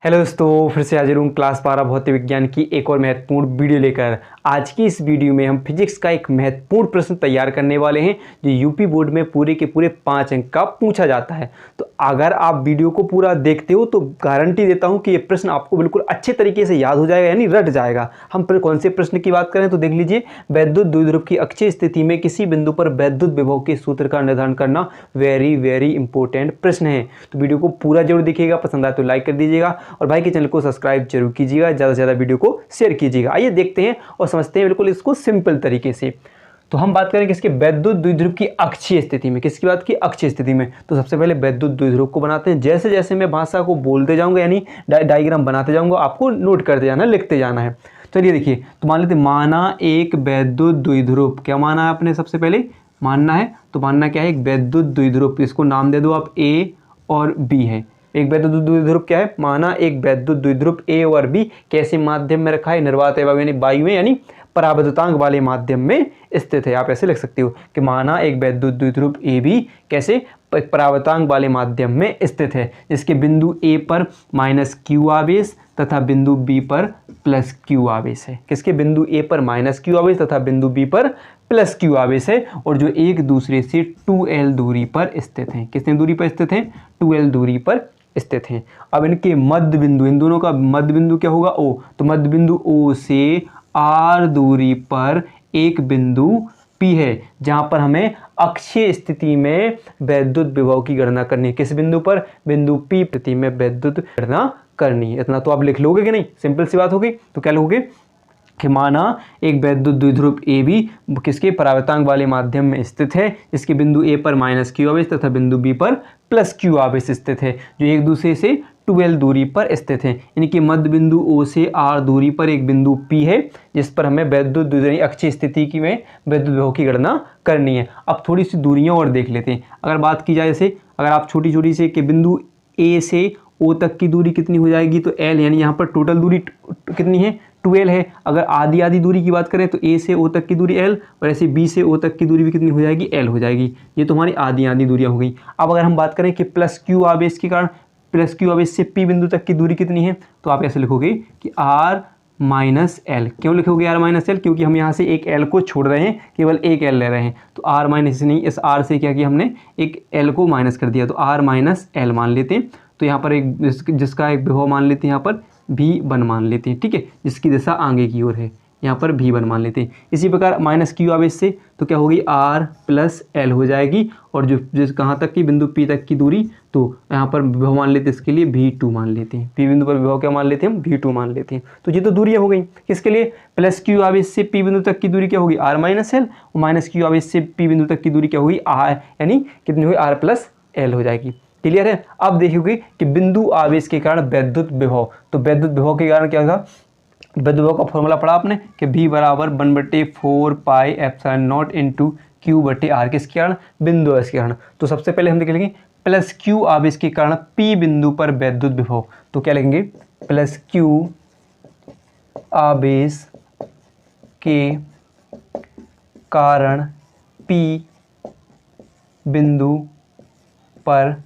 Hello दोस्तों, फिर से हाजिर हूँ क्लास 12 भौतिक विज्ञान की एक और महत्वपूर्ण वीडियो लेकर। आज की इस वीडियो में हम फिजिक्स का एक महत्वपूर्ण प्रश्न तैयार करने वाले हैं जो यूपी बोर्ड में पूरे के पूरे 5 अंक का पूछा जाता है। तो अगर आप वीडियो को पूरा देखते हो तो गारंटी देता हूँ कि ये प्रश्न आपको बिल्कुल अच्छे तरीके से याद हो जाएगा, यानी रट जाएगा। हम फिर कौन से प्रश्न की बात करें तो देख लीजिए, वैद्युत द्विध्रुव की अक्षीय स्थिति में किसी बिंदु पर वैद्युत विभव के सूत्र का निर्धारण करना वेरी इंपॉर्टेंट प्रश्न है। तो वीडियो को पूरा जरूर देखिएगा, पसंद आए तो लाइक कर दीजिएगा और भाई के चैनल को सब्सक्राइब जरूर कीजिएगा, ज़्यादा से ज़्यादा वीडियो को शेयर कीजिएगा। आइए देखते हैं और समझते हैं बिल्कुल इसको सिंपल तरीके से। तो हम बात करें किसके, वैद्युत द्विध्रुव की अक्षीय स्थिति में। किसकी बात की, अक्षीय स्थिति में। तो सबसे पहले वैद्युत द्विध्रुव को बनाते हैं। जैसे जैसे मैं भाषा को बोलते जाऊंगा यानी डायग्राम बनाते जाऊंगा, आपको नोट करते जाना है, लिखते जाना है। चलिए देखिए, तो मान लेते माना एक वैद्युत द्विध्रुव, क्या माना है आपने, सबसे पहले मानना है। तो मानना क्या है, एक वैद्युत द्विध्रुव, इसको नाम दे दो आप ए और बी है। एक वैद्युत द्विध्रुव क्या है, माना एक वैद्युत द्विध्रुव ए और बी कैसे माध्यम में रखा है, निर्वात एवं यानी वायु में यानी परावर्तनांक वाले माध्यम में स्थित है। आप ऐसे लिख सकते हो कि माना एक वैद्युत द्विध्रुव ए बी कैसे परावर्तनांक वाले माध्यम में स्थित है, जिसके बिंदु ए पर माइनस क्यू आवेश तथा बिंदु बी पर प्लस क्यू आवेश है। किसके, बिंदु ए पर माइनस क्यू आवेश तथा बिंदु बी पर प्लस क्यू आवेश है, और जो एक दूसरे से 2l दूरी पर स्थित हैं। कितने दूरी पर स्थित हैं, 2l दूरी पर स्थित हैं। अब इनके मध्य बिंदु, इन दोनों का मध्य बिंदु क्या होगा, O। तो मध्य बिंदु O से R दूरी पर एक बिंदु P है, जहां पर हमें अक्षीय स्थिति में वैद्युत विभव की गणना करनी है। किस बिंदु पर, बिंदु P स्थिति में वैद्युत गणना करनी है। इतना तो आप लिख लोगे कि नहीं, सिंपल सी बात होगी। तो क्या लोगे कि माना एक वैद्युत द्विध्रुव ए बी किसके परावर्तनांक वाले माध्यम में स्थित है, जिसके बिंदु ए पर माइनस क्यू आवेश तथा बिंदु बी पर प्लस क्यू आवेश स्थित है, जो एक दूसरे से 2l दूरी पर स्थित है। इनके मध्य बिंदु O से R दूरी पर एक बिंदु P है, जिस पर हमें वैद्युत द्विध्रुव अक्षीय स्थिति की में वैद्युत विभव की गणना करनी है। अब थोड़ी सी दूरियां और देख लेते हैं। अगर बात की जाए, जैसे अगर आप छोटी छोटी से कि बिंदु A से O तक की दूरी कितनी हो जाएगी, तो L, यानी यहाँ पर टोटल दूरी कितनी है, 2l है। अगर आधी आधी दूरी की बात करें तो A से O तक की दूरी L, और ऐसे B से O तक की दूरी भी कितनी हो जाएगी, L हो जाएगी। ये तो हमारी आधी आधी दूरियां हो गई। अब अगर हम बात करें कि प्लस क्यू आवेश के कारण, प्लस क्यू आवेश से P बिंदु तक की दूरी कितनी है, तो आप ऐसे लिखोगे कि R माइनस एल। क्यों लिखोगे R माइनस एल, क्योंकि हम यहाँ से एक L को छोड़ रहे हैं, केवल एक L ले रहे हैं। तो R माइनस नहीं, इस R से क्या किया हमने, एक L को माइनस कर दिया, तो R माइनस एल मान लेते हैं। तो यहाँ पर एक जिसका एक विभव मान लेते हैं, यहाँ पर V1 मान लेते हैं, ठीक है, जिसकी दिशा आगे की ओर है, यहाँ पर V1 मान लेते हैं। इसी प्रकार माइनस क्यू आवेश से तो क्या होगी, R प्लस एल हो जाएगी, और जो जिस कहाँ तक की, बिंदु P तक की दूरी, तो यहाँ पर विभव मान लेते हैं, इसके लिए V2 मान लेते हैं। P बिंदु पर विभव क्या मान लेते हैं हम, V2 मान लेते हैं। तो ये तो दूरियाँ हो गई। किसके लिए, प्लस क्यू आवेश से P बिंदु तक की दूरी क्या होगी, R माइनस एल, और माइनस क्यू आवेश से P बिंदु तक की दूरी क्या होगी, R, यानी कितनी हुई, R प्लस एल हो जाएगी। क्लियर है। अब देखोगे कि बिंदु आवेश के कारण वैद्युत विभव, तो वैद्युत विभव के कारण क्या होगा, वैद्युत विभव का फॉर्मूला पढ़ा आपने कि V बराबर 1/4 pi epsilon not into Q बटे आर। किसके कारण, बिंदु आवेश के कारण। तो सबसे पहले हम देख लेंगे प्लस क्यू आवेश के कारण P बिंदु पर वैद्युत विभव। तो क्या लेंगे, प्लस क्यू आवेश के कारण P बिंदु पर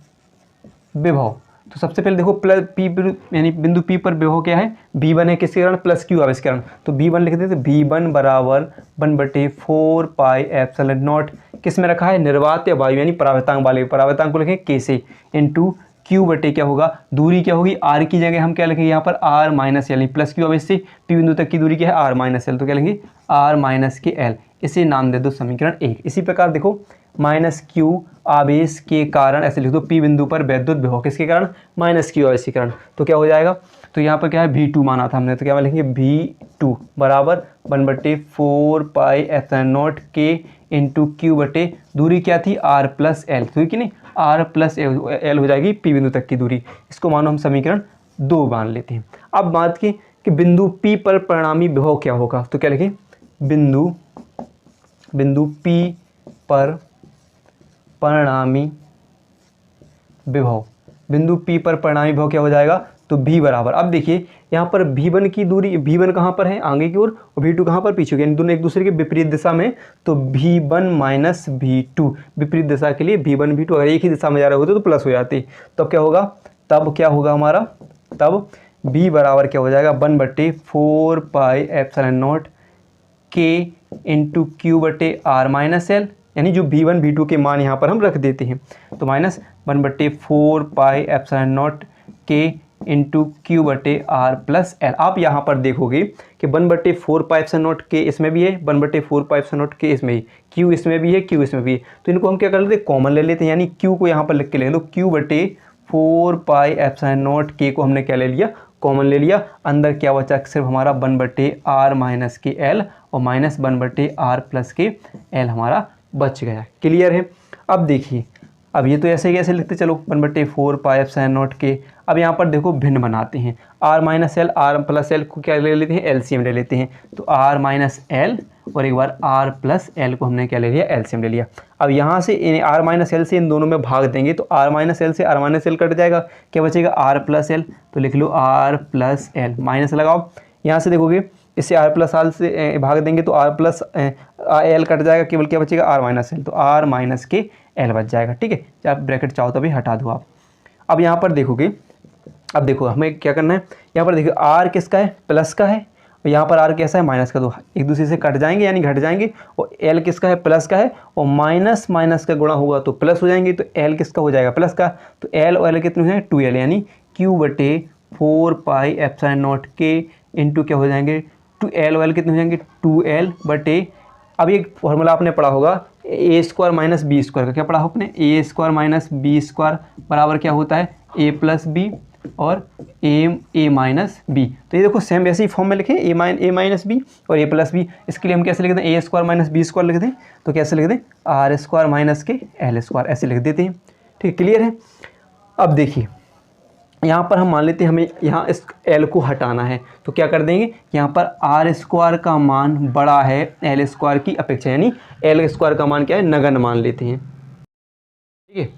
विभव। तो सबसे पहले देखो प्लस P यानी बिंदु P पर विभव क्या है, V1 है, किसके कारण, प्लस क्यू आवेश के कारण। तो V1 लिख देते, V1 बराबर 1/4 पाई एप्सिलॉन नॉट, किस में रखा है, निर्वात या वायु यानी परावर्तनांक वाले, परावर्तनांक को लिखें K से, इंटू Q बटे क्या होगा, दूरी क्या होगी, R की जगह हम क्या लिखेंगे यहाँ पर R minus L, plus Q आवेश से P बिंदु तक की दूरी क्या है, R माइनस एल, तो क्या लेंगे R माइनस के एल। इसे नाम दे दो समीकरण 1। इसी प्रकार देखो माइनस क्यू आवेश के कारण, ऐसे लिख दो P बिंदु पर वैद्युत विभव, किसके कारण, माइनस क्यू आवेश के कारण। तो क्या हो जाएगा, तो यहाँ पर क्या है, V2 माना था हमने, तो क्या लिखेंगे V2 बराबर 1/4 pi epsilon not K into Q बटे दूरी क्या थी, R प्लस एल, तो कि नहीं, R प्लस एल हो जाएगी P बिंदु तक की दूरी। इसको मानो हम समीकरण 2 मान लेते हैं। अब बात की कि बिंदु P पर परिणामी विभव क्या होगा, तो क्या लिखें, बिंदु P पर परिणामी विभव, बिंदु P पर परिणामी विभव क्या हो जाएगा, तो V बराबर, अब देखिए यहाँ पर V1 की दूरी, V1 कहाँ पर है, आगे की ओर, और V2 कहाँ पर, पीछे, यानी दोनों एक दूसरे के विपरीत दिशा में। तो V1 माइनस V2, विपरीत दिशा के लिए V1 V2 अगर एक ही दिशा में जा रहे होते तो प्लस हो जाते, तब क्या होगा, हमारा तब b बराबर क्या हो जाएगा 1/4 pi epsilon not k into Q बटे आर माइनस एल, यानी जो v1 v2 के मान यहाँ पर हम रख देते हैं, तो minus 1/4 pi epsilon not k into Q बटे आर प्लस एल। आप यहाँ पर देखोगे कि 1/4 पाई एप्सिलॉन नॉट k इसमें भी है, 1/4 पाई एप्सिलॉन नॉट k इसमें ही, q इसमें भी है, q इसमें भी है, तो इनको हम क्या कर लेते हैं कॉमन ले लेते हैं, यानी q को यहाँ पर लिख के ले लो, q/4 pi epsilon not k को हमने क्या ले लिया कॉमन ले लिया। अंदर क्या बचा सिर्फ हमारा 1/r माइनस के एल और माइनस 1/r प्लस के एल हमारा बच गया। क्लियर है। अब देखिए, अब ये तो ऐसे कैसे लिखते चलो 1/4 पाई एप्सिलॉन नॉट के। अब यहाँ पर देखो भिन्न बनाते हैं, r minus L R plus L को क्या ले लेते हैं एलसीएम ले लेते हैं, तो r माइनस एल और एक बार r प्लस एल को हमने क्या ले लिया एलसीएम ले लिया। अब यहाँ से r माइनस एल से इन दोनों में भाग देंगे तो r माइनस एल से r माइनस एल कट जाएगा, क्या बचेगा r प्लस एल, तो लिख लो r प्लस एल, माइनस लगाओ, यहाँ से देखोगे इससे r प्लस एल से भाग देंगे तो r प्लस एल कट जाएगा, केवल क्या बचेगा r माइनस एल, तो r माइनस के एल बच जाएगा। ठीक है, आप ब्रैकेट चाहो तो भी हटा दो आप। अब यहाँ पर देखोगे, अब देखो हमें क्या करना है, यहाँ पर देखो r किसका है प्लस का है और यहाँ पर r कैसा है माइनस का, तो एक दूसरे से कट जाएंगे यानी घट जाएंगे, और l किसका है प्लस का है और माइनस माइनस का गुणा होगा तो प्लस हो जाएंगे, तो l किसका हो जाएगा प्लस का, तो l और l कितने हैं 2l, यानी q/4 pi epsilon not k into क्या हो जाएंगे 2l और l कितने हो जाएंगे 2l बटे, अब एक फॉर्मूला आपने पढ़ा होगा a² माइनस बी स्क्वायर का, क्या पढ़ा आपने a² माइनस बी स्क्वायर बराबर क्या होता है a प्लस बी और a माइनस बी। तो ये देखो सेम वैसे ही फॉर्म में लिखें a माइनस बी और a प्लस बी, इसके लिए हम कैसे लिखते हैं a² माइनस बी स्क्वायर लिखते हैं, तो कैसे लिखते हैं r² माइनस के l², ऐसे लिख देते हैं। ठीक, क्लियर है। अब देखिए यहाँ पर हम मान लेते हैं हमें यहाँ इस l को हटाना है, तो क्या कर देंगे यहाँ पर r² का मान बड़ा है l² की अपेक्षा, यानी l² का मान क्या है नगण्य मान लेते हैं। ठीक है,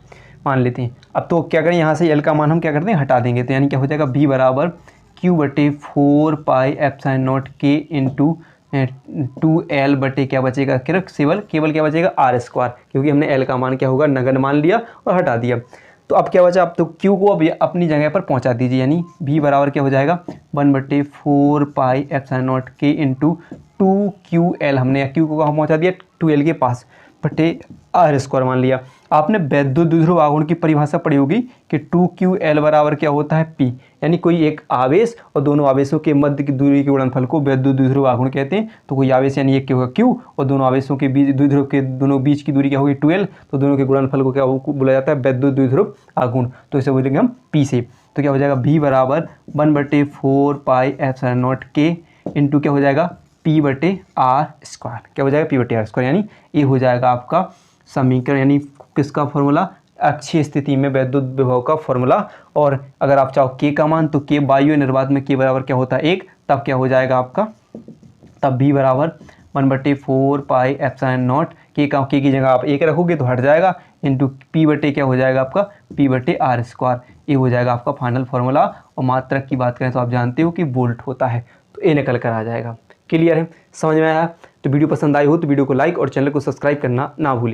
मान लेते हैं। अब तो क्या करें यहाँ से l का मान हम क्या करते हैं हटा देंगे, तो यानी क्या हो जाएगा b बराबर q/4 pi epsilon not k into 2l बटे क्या बचेगा केवल क्या बचेगा r², क्योंकि हमने l का मान क्या होगा नगण्य मान लिया और हटा दिया। तो अब क्या बचा, अब तो q को अब अपनी जगह पर पहुंचा दीजिए, यानी b बराबर क्या हो जाएगा 1/4 pi epsilon not k into 2ql, हमने q को कहाँ पहुंचा दिया 2l के पास बटे r² मान लिया। आपने वैद्युत द्विध्रुव आघूर्ण की परिभाषा पढ़ी होगी कि 2ql बराबर क्या होता है p, यानी कोई एक आवेश और दोनों आवेशों के मध्य की दूरी के गुणनफल को वैद्युत द्विध्रुव आघूर्ण कहते हैं। तो कोई आवेश यानी एक क्या होगा q और दोनों आवेशों के बीच द्विध्रुव के दोनों बीच की दूरी क्या होगी 2l, तो दोनों के गुणनफल को क्या बोला जाता है वैद्युत द्विध्रुव आघूर्ण, तो इसे बोलेंगे हम p से। तो क्या हो जाएगा b बराबर 1/4 pi epsilon not k into क्या हो जाएगा p/r², क्या हो जाएगा p/r², यानी ये हो जाएगा आपका समीकरण, यानी किसका फॉर्मूला अक्षीय स्थिति में वैद्युत विभव का फॉर्मूला। और अगर आप चाहो k का मान तो k वायु निर्वात में k बराबर क्या होता है 1, तब क्या हो जाएगा आपका, तब b बराबर 1/4 पाई एप्सिलॉन नॉट k की जगह आप 1 रखोगे तो हट जाएगा, इंटू p बटे क्या हो जाएगा आपका p/r², ये हो जाएगा आपका फाइनल फार्मूला। और मात्रक की बात करें तो आप जानते हो कि वोल्ट होता है, तो ये निकल कर आ जाएगा। क्लियर है, समझ में आया। तो वीडियो पसंद आई हो तो वीडियो को लाइक और चैनल को सब्सक्राइब करना ना भूलिए।